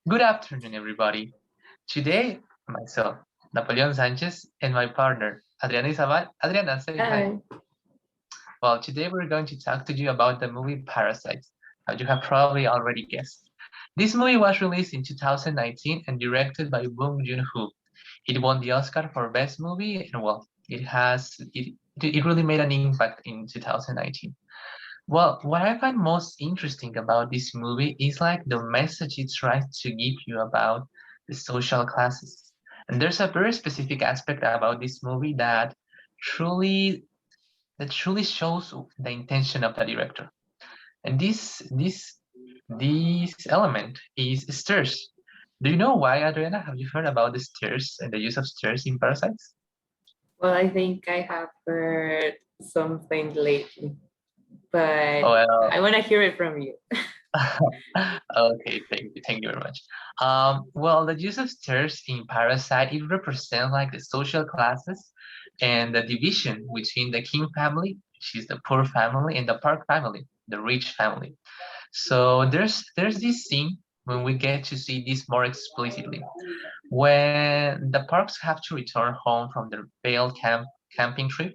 Good afternoon, everybody. Today, myself, Napoleon Sanchez, and my partner, Adriana Isabal. Adriana, say hi. Hi. Well, today we're going to talk to you about the movie Parasites, as you have probably already guessed. This movie was released in 2019 and directed by Bong Joon-ho. It won the Oscar for Best Movie, and well, it really made an impact in 2019. Well, what I find most interesting about this movie is like the message it tries to give you about the social classes. And there's a very specific aspect about this movie truly that truly shows the intention of the director. And this element is stairs. Do you know why, Adriana? Have you heard about the stairs and the use of stairs in Parasites? Well, I think I have heard something lately, but Well, I want to hear it from you. okay, thank you very much. Well, the use of stairs in Parasite, it represents like the social classes and the division between the King family, which is the poor family, and the Park family, the rich family. So there's this scene when we get to see this more explicitly, when the Parks have to return home from their failed camping trip.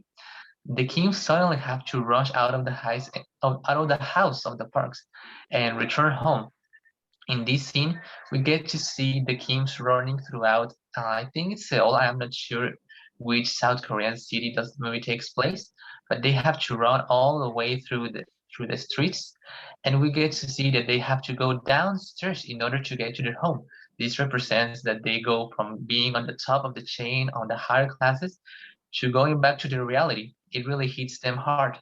The Kings suddenly have to rush out of the house of the Parks and return home. In this scene, we get to see the Kims running throughout. I think it's Seoul. I am not sure which South Korean city does the movie takes place, but they have to run all the way through the streets, and we get to see that they have to go downstairs in order to get to their home. This represents that they go from being on the top of the chain on the higher classes to going back to their reality. It really hits them hard.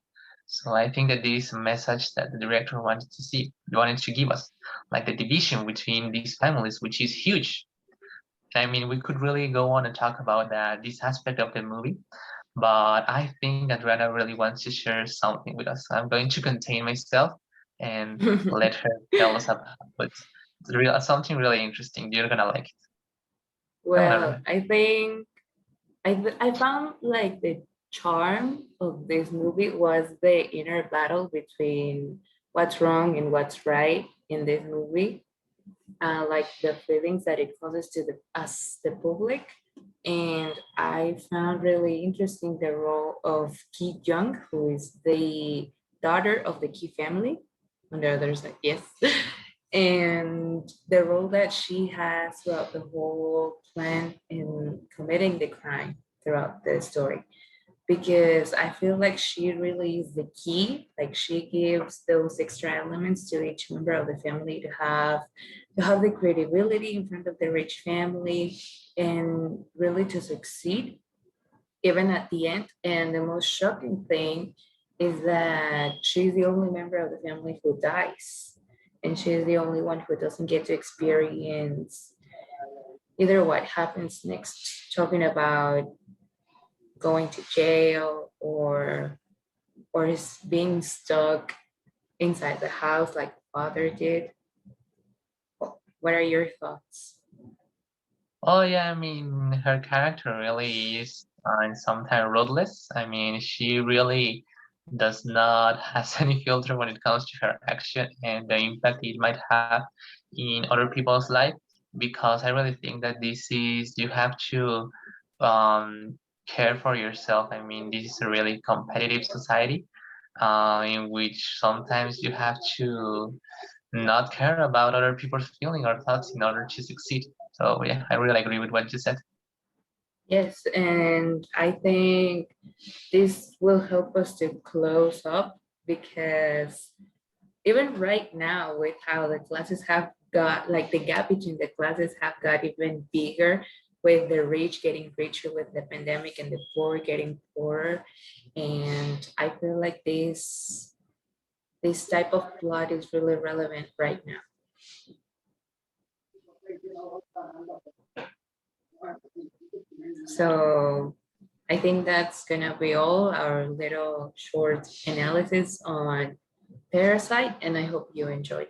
So I think that this is a message that the director wanted to give us, like the division between these families, which is huge. I mean, we could really go on and talk about this aspect of the movie, but I think Adriana really wants to share something with us. So I'm going to contain myself and let her tell us about something really interesting. You're gonna like it. Come on, Well, Adriana. I think I found like the charm of this movie was the inner battle between what's wrong and what's right in this movie, like the feelings that it causes to the public. And I found really interesting the role of Ki Jung, who is the daughter of the Ki family. On the other side, yes. And the role that she has throughout the whole plan in committing the crime throughout the story, because I feel like she really is the key. Like she gives those extra elements to each member of the family to have the credibility in front of the rich family and really to succeed even at the end. And the most shocking thing is that she's the only member of the family who dies. And she's the only one who doesn't get to experience either what happens next, talking about going to jail or is being stuck inside the house like the father did. What are your thoughts? Oh yeah, I mean, her character really is sometimes ruthless. I mean, she really does not has any filter when it comes to her action and the impact it might have in other people's life. Because I really think that this is you have to um, care for yourself. I mean, this is a really competitive society in which sometimes you have to not care about other people's feeling or thoughts in order to succeed. So yeah, I really agree with what you said. Yes, and I think this will help us to close up because even right now, with how the classes have got, like the gap between the classes have got even bigger, with the rich getting richer with the pandemic and the poor getting poorer. And I feel like this type of plot is really relevant right now. So I think that's gonna be all our little short analysis on Parasite, and I hope you enjoyed.